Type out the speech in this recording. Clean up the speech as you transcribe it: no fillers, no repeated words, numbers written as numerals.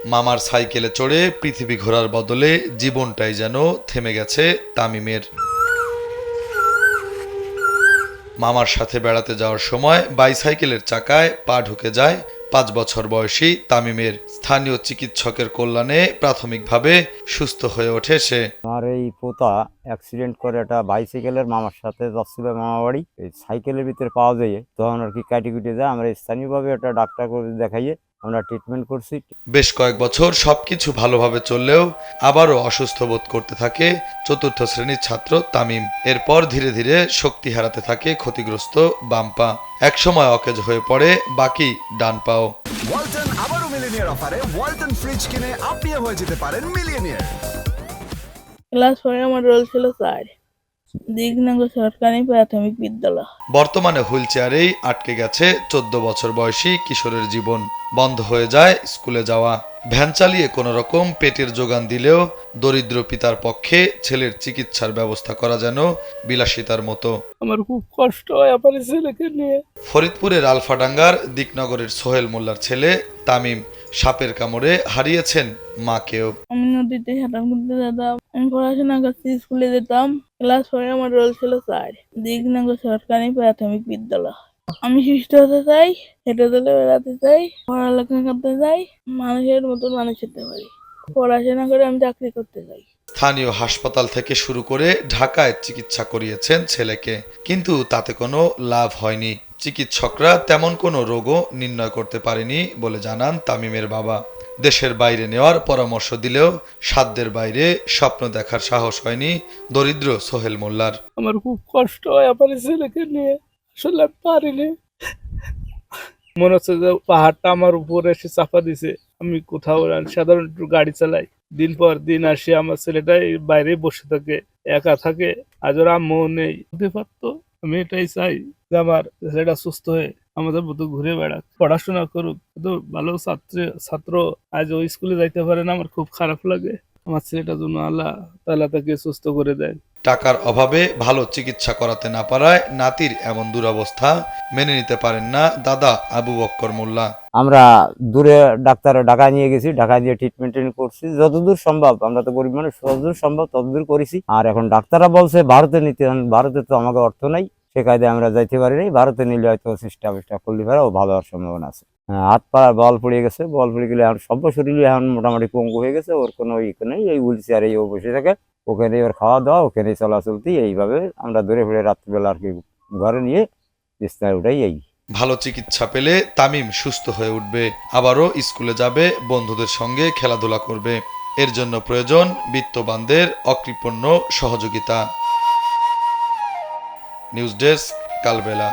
মামার সাইকেলে চড়ে পৃথিবী ঘোরার বদলে জীবনটাই যেন থেমে গেছে তামিমের। মামার সাথে বেড়াতে যাওয়ার সময় বাইসাইকেলের চাকায় পা ঢুকে যায় ৫ বছর বয়সী তামিমের। স্থানীয় চিকিৎসকের কল্যাণে প্রাথমিকভাবে সুস্থ হয়ে ওঠে সে। আমার এই পোতা অ্যাক্সিডেন্ট করে একটা বাইসাইকেলের মামার সাথে যাচ্ছিল মামা বাড়ি, এই সাইকেলের ভিতরে পাওয়া যায় তখন আর কি কাটি কুটে যায়। আমরা স্থানীয়ভাবে একটা ডাক্তার করে দেখাইয়ে আমরা ট্রিটমেন্ট করছি। বেশ কয়েক বছর সবকিছু ভালোভাবে চললেও আবারও অসুস্থ বোধ করতে থাকে ৪র্থ শ্রেণীর ছাত্র তামিম। এরপর ধীরে ধীরে শক্তি হারাতে থাকে ক্ষতিগ্রস্ত বাম পা। একসময় অকেজ হয়ে পড়ে বাকি ডান পাও। ওয়ালটন আবারও মিলিনিয়ার অফারে ওয়ালটন ফ্রিজ কিনে আপনিও হয়ে যেতে পারেন মিলিয়নিয়ার। ক্লাস 4 আমার রোল ছিল 4, দিকনগর সরকারি প্রাথমিক বিদ্যালয়। বর্তমানে হুইল চেয়ারেই আটকে গেছে ১৪ বছর বয়সী কিশোরের জীবন। বন্ধ হয়ে যায় স্কুলে যাওয়া। ভ্যান চালিয়ে কোনো রকম পেটের যোগান দিলেও দরিদ্র পিতার পক্ষে ছেলের চিকিৎসার ব্যবস্থা করা যেন বিলাসিতার মতো। আমার খুব কষ্ট হয় আমার ছেলেকে নিয়ে। ফরিদপুরের আলফাডাঙ্গার দিকনগরের সোহেল মোল্লার ছেলে তামিম সাপের কামড়ে হারিয়েছেন মাকেও। আমি নদীতে সাঁতার কাটতে যেতাম, আমি পড়াশোনা করতে স্কুলে যেতাম। ক্লাস 4 আমার রোল ছিল 4, দিকনগর সরকারি প্রাথমিক বিদ্যালয়। আমি সুস্থ হতে চাই, হেঁটে চলে বেড়াতে চাই, পড়ালেখা করতে চাই, মানুষের মতন মানুষ হতে পারি। পড়াশোনা করে আমি চাকরি করতে চাই। স্থানীয় হাসপাতাল থেকে শুরু করে ঢাকায় চিকিৎসা করিয়েছেন ছেলেকে, কিন্তু তাতে কোনো লাভ হয়নি। চিকিৎসকরা তেমন কোনো রোগও নির্ণয় করতে পারেনি বলে জানান তামিমের বাবা। দেশের বাইরে নেওয়ার পরামর্শ দিলেও সাধ্যের বাইরে স্বপ্ন দেখার সাহস হয়নি দরিদ্র সোহেল মোল্লার। আমার খুব কষ্ট হয় আমার ছেলেকে নিয়ে, আসলে আমি পারিনি। মনে হচ্ছে যে পাহাড়টা আমার উপরে এসে চাপা দিছে। আমি কোথাও সাধারণ একটু গাড়ি চালাই, দিন পর দিন আসি আমার ছেলেটা বাইরে বসে থাকে, একা থাকে। আজ ওর আম্মু নেই, হতে পারতো। আমি এটাই চাই যে আমার ছেলেটা সুস্থ হয়ে আমাদের মতো ঘুরে বেড়াক, পড়াশোনা করুক। তো ভালো ছাত্র আজ ওই স্কুলে যাইতে পারে না, আমার খুব খারাপ লাগে। আমার ছেলেটার জন্য আল্লাহ তাআলা তাকে সুস্থ করে দেয়। টাকার অভাবে ভালো চিকিৎসা করাতে না পারায় নাতির এমন দুরবস্থা মেনে নিতে পারেন না দাদা আবু বক্কর মোল্লা। আমরা দূরে ডাক্তার ঢাকায় নিয়ে গেছি, ঢাকায় নিয়ে ট্রিটমেন্ট করছি যতদূর সম্ভব। আমরা তো গরিব মানুষ, যতদূর সম্ভব ততদূর করেছি। আর এখন ডাক্তাররা বলছে ভারতে নিতে, ভারতে তো আমাকে অর্থ নাই, সে কায়দায় আমরা যাইতে পারি নাই। ভারতে নিলে হয়তো চেষ্টা করলে পারে ও ভালো হওয়ার সম্ভাবনা আছে। হাত পা বল পড়ে গেছে, বল পড়ে গেলে এখন সব শরীরে এখন মোটামুটি পঙ্গু হয়ে গেছে। ওর কোনো নেই, এই হুইল চেয়ারে ও বসে থাকে, ওখানে ওর খাওয়া দাওয়া, ওখানে চলাচলতি। এইভাবে আমরা ধরে ফেলে রাত্রিবেলা আর কি ঘরে নিয়ে বিছনায় উঠাই। এই ভালো চিকিৎসা পেলে তামিম সুস্থ হয়ে উঠবে, আবারও স্কুলে যাবে, বন্ধুদের সঙ্গে খেলাধুলা করবে। এর জন্য প্রয়োজন বিত্তবানদের অকৃপণ্য সহযোগিতা। নিউজ ডেস্ক, কালবেলা।